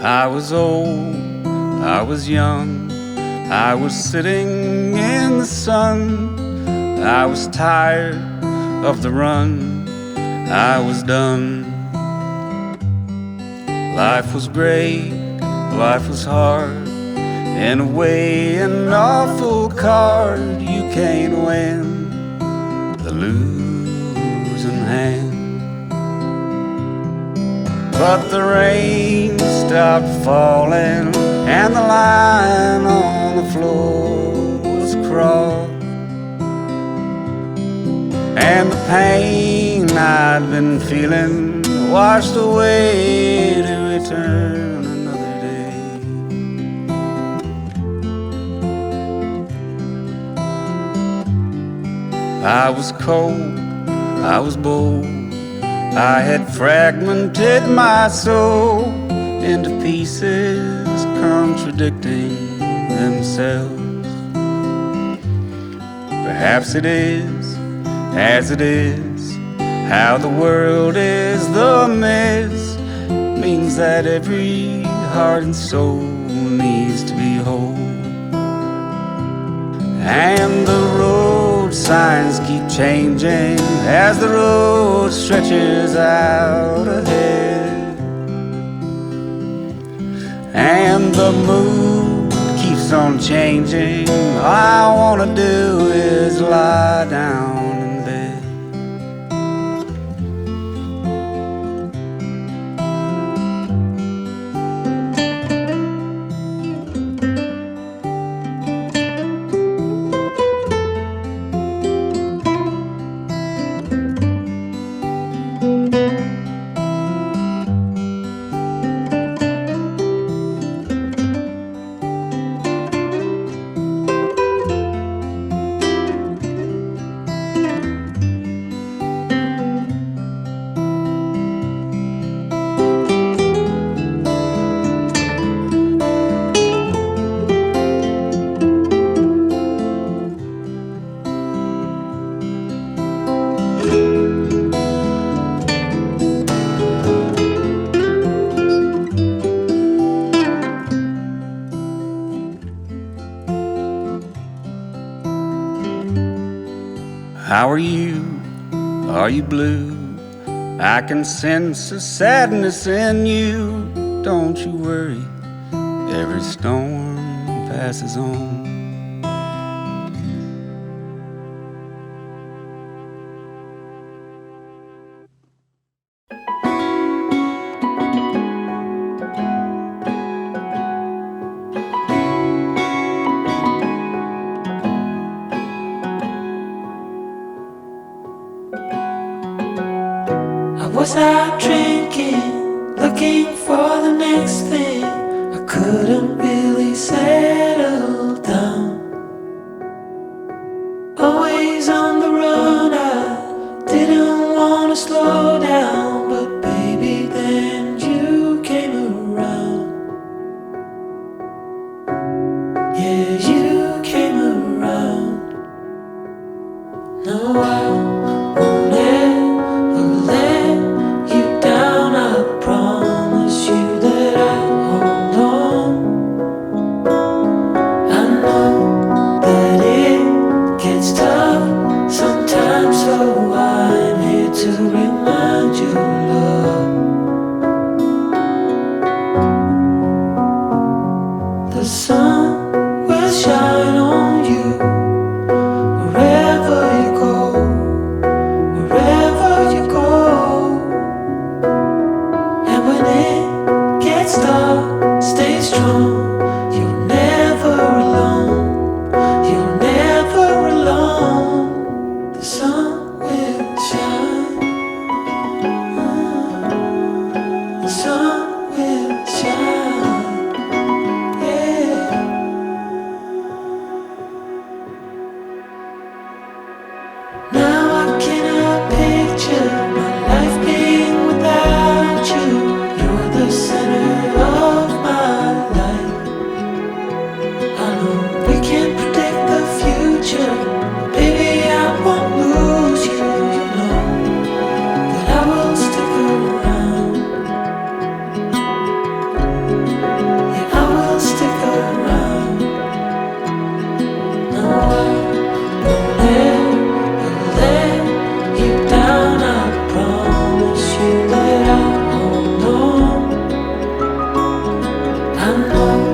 I was old, I was young, I was sitting in the sun. I was tired of the run, I was done. Life was great, life was hard, in a way an awful card. You can't win the losing hand. But the rain stopped falling and the line on the floor was crossed, and the pain I'd been feeling washed away to return another day. I was cold, I was bold, I had fragmented my soul into pieces contradicting themselves. Perhaps it is as it is, how the world is the mess, means that every heart and soul needs to be whole. And the road signs keep changing as the road stretches out ahead, and the mood keeps on changing. All I wanna do is lie down in bed. How are you? Are you blue? I can sense a sadness in you. Don't you worry, every storm passes on. Was out drinking, looking for the next thing. I couldn't really settle down. Always on the run, I didn't want to slow down. But baby, then you came around. Yeah, you came around. No, I won't ever let you down. I promise you that I'll hold on. I know that it gets tough sometimes, so I'm here to remind you, love. The sun will shine on you wherever you go, wherever you go. And when it gets dark, stay strong. You're never alone. You're never alone. The sun will shine. The sun will shine. Yeah. Now I cannot picture